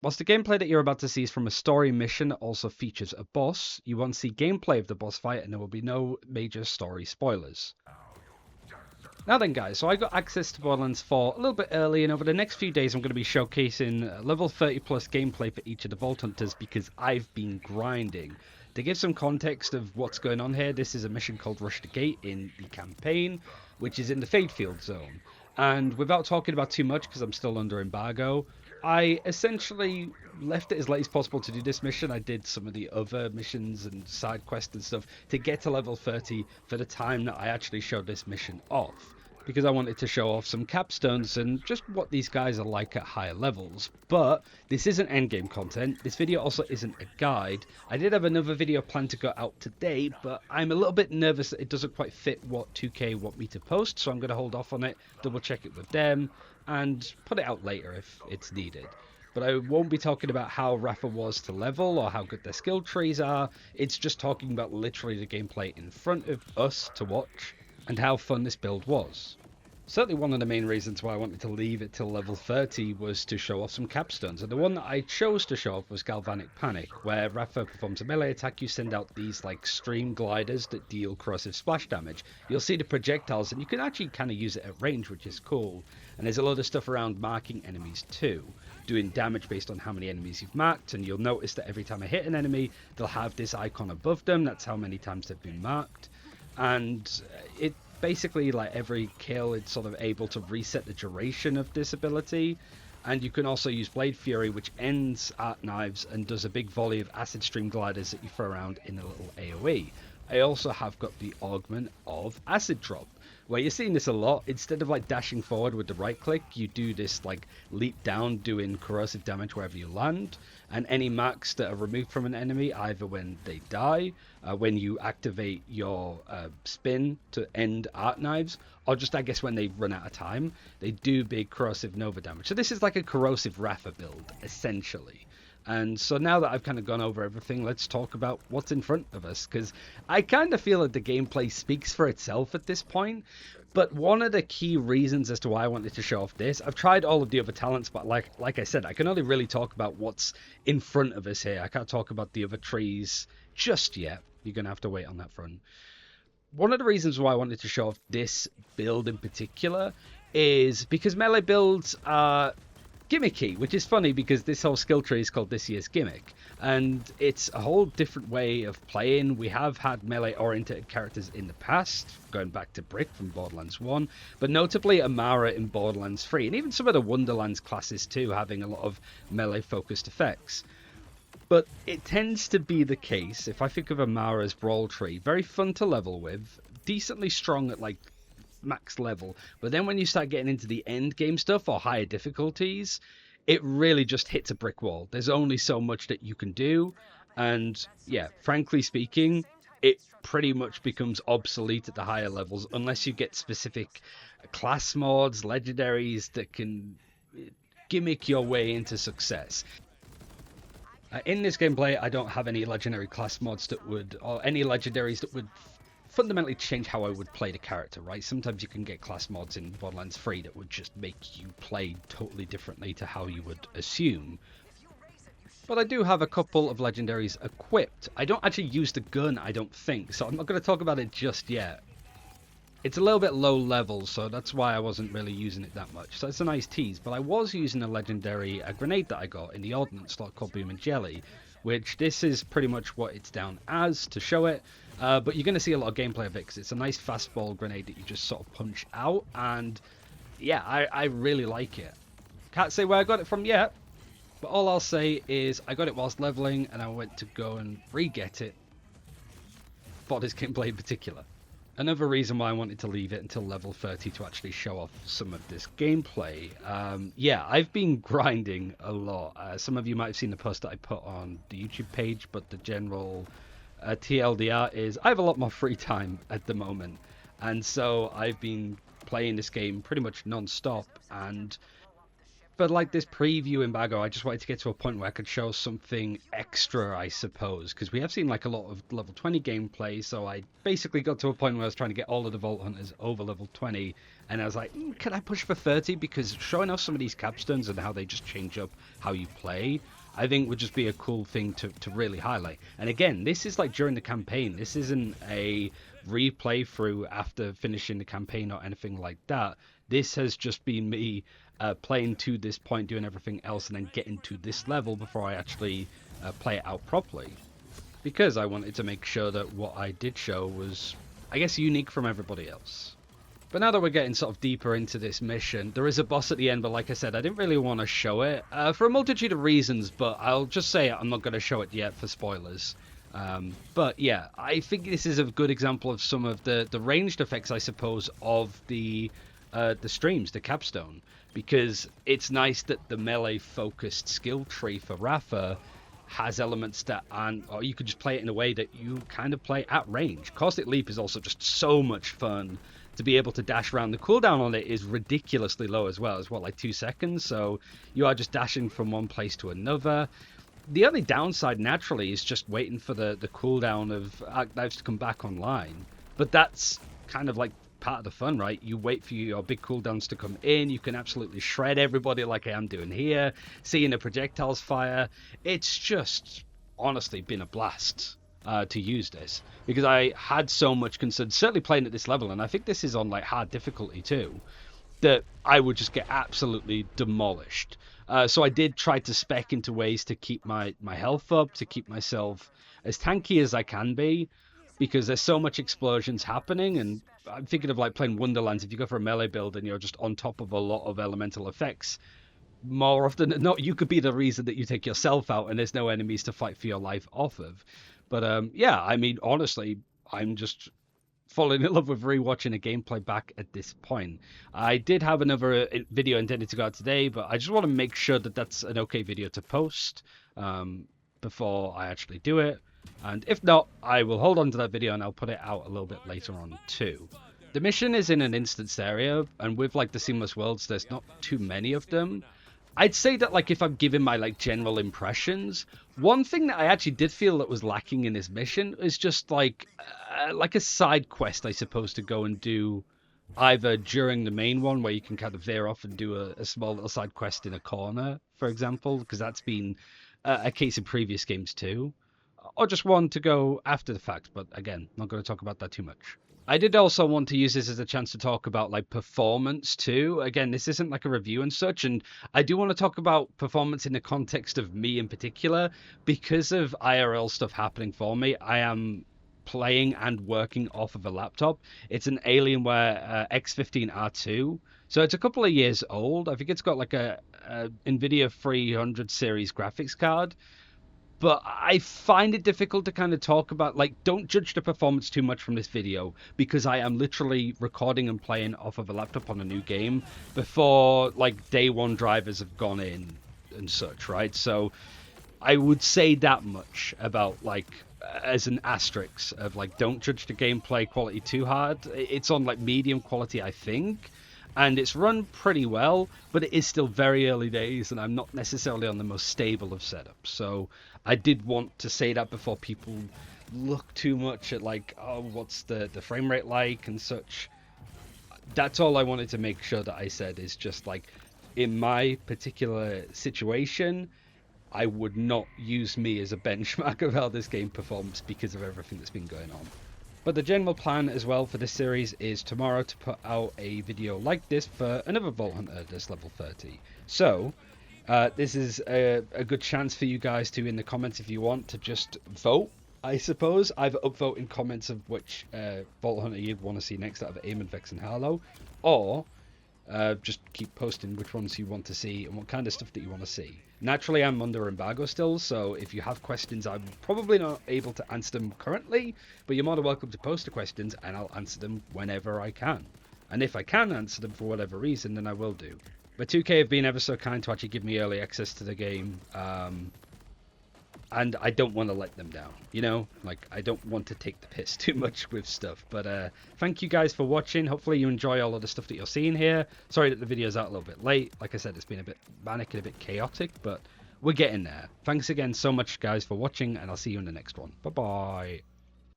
Whilst the gameplay that you're about to see is from a story mission that also features a boss, you won't see gameplay of the boss fight and there will be no major story spoilers. Now then guys, so I got access to Borderlands 4 a little bit early, and over the next few days I'm going to be showcasing level 30 plus gameplay for each of the Vault Hunters because I've been grinding. To give some context of what's going on here, this is a mission called Rush the Gate in the campaign, which is in the Fade Field zone. And without talking about too much, because I'm still under embargo, I essentially left it as late as possible to do this mission. I did some of the other missions and side quests and stuff to get to level 30 for the time that I actually showed this mission off, because I wanted to show off some capstones and just what these guys are like at higher levels. But this isn't endgame content. This video also isn't a guide. I did have another video planned to go out today, but I'm a little bit nervous that it doesn't quite fit what 2K want me to post, so I'm going to hold off on it, double check it with them, and put it out later if it's needed. But I won't be talking about how RAFA was to level or how good their skill trees are. It's just talking about literally the gameplay in front of us to watch and how fun this build was. Certainly one of the main reasons why I wanted to leave it till level 30 was to show off some capstones, and the one that I chose to show off was Galvanic Panic, where RAFA performs a melee attack. You send out these like stream gliders that deal corrosive splash damage. You'll see the projectiles, and you can actually kind of use it at range, which is cool. And there's a lot of stuff around marking enemies too, doing damage based on how many enemies you've marked, and you'll notice that every time I hit an enemy, they'll have this icon above them. That's how many times they've been marked. And it basically, like every kill, it's sort of able to reset the duration of this ability. And you can also use Blade Fury, which ends art knives and does a big volley of acid stream gliders that you throw around in a little AoE. I also have got the augment of acid drop, where you're seeing this a lot. Instead of like dashing forward with the right click, you do this like leap down doing corrosive damage wherever you land, and any marks that are removed from an enemy, either when they die, when you activate your spin to end art knives, or just I guess when they run out of time, they do big corrosive nova damage. So this is like a corrosive RAFA build essentially. And so now that I've kind of gone over everything, let's talk about what's in front of us, because I kind of feel that the gameplay speaks for itself at this point. But one of the key reasons as to why I wanted to show off this, I've tried all of the other talents, but like I said, I can only really talk about what's in front of us here. I can't talk about the other trees just yet. You're going to have to wait on that front. One of the reasons why I wanted to show off this build in particular is because melee builds are gimmicky, which is funny because this whole skill tree is called this year's gimmick, and it's a whole different way of playing. We have had melee oriented characters in the past, going back to Brick from Borderlands 1, but notably Amara in Borderlands 3, and even some of the Wonderlands classes too, having a lot of melee focused effects. But it tends to be the case, if I think of Amara's brawl tree, very fun to level with, decently strong at like max level, but then when you start getting into the end game stuff or higher difficulties, it really just hits a brick wall. There's only so much that you can do, and yeah, frankly speaking, it pretty much becomes obsolete at the higher levels unless you get specific class mods, legendaries that can gimmick your way into success. In this gameplay, I don't have any legendary class mods that would, or any legendaries that would fundamentally change how I would play the character, right? Sometimes you can get class mods in Borderlands 3 that would just make you play totally differently to how you would assume. But I do have a couple of legendaries equipped. I don't actually use the gun, I don't think, so I'm not going to talk about it just yet. It's a little bit low level, so that's why I wasn't really using it that much. So it's a nice tease, but I was using a legendary grenade that I got in the ordnance slot called Boom and Jelly, which this is pretty much what it's down as to show it. But you're going to see a lot of gameplay of it because it's a nice fastball grenade that you just sort of punch out, and yeah, I really like it. Can't say where I got it from yet, but all I'll say is I got it whilst leveling, and I went to go and re-get it for this gameplay in particular. Another reason why I wanted to leave it until level 30 to actually show off some of this gameplay. Yeah, I've been grinding a lot. Some of you might have seen the post that I put on the YouTube page, but the general TLDR is I have a lot more free time at the moment, and so I've been playing this game pretty much non-stop, and for like this preview embargo, I just wanted to get to a point where I could show something extra, I suppose, because we have seen like a lot of level 20 gameplay. So I basically got to a point where I was trying to get all of the Vault Hunters over level 20, and I was like, can I push for 30? Because showing off some of these capstones and how they just change up how you play, I think would just be a cool thing to really highlight. And again, this is like during the campaign. This isn't a replay through after finishing the campaign or anything like that. This has just been me playing to this point, doing everything else, and then getting to this level before I actually play it out properly. Because I wanted to make sure that what I did show was, I guess, unique from everybody else. But now that we're getting sort of deeper into this mission, there is a boss at the end, but like I said, I didn't really want to show it for a multitude of reasons, but I'll just say I'm not going to show it yet for spoilers. But yeah, I think this is a good example of some of the ranged effects, I suppose, of the streams, the capstone, because it's nice that the melee focused skill tree for RAFA has elements that aren't, or you could just play it in a way that you kind of play at range. Caustic Leap is also just so much fun to be able to dash around. The cooldown on it is ridiculously low as well. It's what, like 2 seconds? So you are just dashing from one place to another. The only downside naturally is just waiting for the cooldown of Arcdives to come back online. But that's kind of like part of the fun, right? You wait for your big cooldowns to come in. You can absolutely shred everybody like I am doing here. Seeing the projectiles fire. It's just honestly been a blast to use this, because I had so much concern, certainly playing at this level, and I think this is on like hard difficulty too, that I would just get absolutely demolished. So I did try to spec into ways to keep my health up, to keep myself as tanky as I can be, because there's so much explosions happening. And I'm thinking of like playing Wonderlands. If you go for a melee build and you're just on top of a lot of elemental effects, more often than not, you could be the reason that you take yourself out and there's no enemies to fight for your life off of. But yeah, I mean, honestly, I'm just falling in love with rewatching a gameplay back at this point. I did have another video intended to go out today, but I just want to make sure that that's an okay video to post before I actually do it. And if not, I will hold on to that video and I'll put it out a little bit later on too. The mission is in an instanced area, and with like the seamless worlds, there's not too many of them. I'd say that like if I'm giving my like general impressions, one thing that I actually did feel that was lacking in this mission is just like a side quest, I suppose, to go and do either during the main one where you can kind of veer off and do a small little side quest in a corner, for example, because that's been a case in previous games too, or just one to go after the fact. But again, not going to talk about that too much. I did also want to use this as a chance to talk about like performance too. Again, this isn't like a review and such, and I do want to talk about performance in the context of me in particular. Because of IRL stuff happening for me, I am playing and working off of a laptop. It's an Alienware X15 R2. So it's a couple of years old. I think it's got like a NVIDIA 300 series graphics card. But I find it difficult to kind of talk about, like, don't judge the performance too much from this video, because I am literally recording and playing off of a laptop on a new game before, like, day one drivers have gone in and such, right? So I would say that much about, like, as an asterisk of, like, don't judge the gameplay quality too hard. It's on, like, medium quality, I think. And it's run pretty well, but it is still very early days, and I'm not necessarily on the most stable of setups. So I did want to say that before people look too much at like, oh, what's the frame rate like and such. That's all I wanted to make sure that I said, is just like, in my particular situation, I would not use me as a benchmark of how this game performs because of everything that's been going on. But the general plan as well for this series is tomorrow to put out a video like this for another Vault Hunter that's level 30. So this is a good chance for you guys to, in the comments, if you want, to just vote, I suppose. Either upvote in comments of which Vault Hunter you'd want to see next out of Aim and Vex and Harlow, or just keep posting which ones you want to see and what kind of stuff that you want to see. Naturally, I'm under embargo still, so if you have questions, I'm probably not able to answer them currently, but you're more than welcome to post the questions and I'll answer them whenever I can. And if I can answer them for whatever reason, then I will do. But 2K have been ever so kind to actually give me early access to the game. and I don't want to let them down, you know, like I don't want to take the piss too much with stuff. But thank you guys for watching. Hopefully you enjoy all of the stuff that you're seeing here. Sorry that the video's out a little bit late. Like I said, it's been a bit manic and a bit chaotic, but we're getting there. Thanks again so much, guys, for watching, and I'll see you in the next one. Bye bye.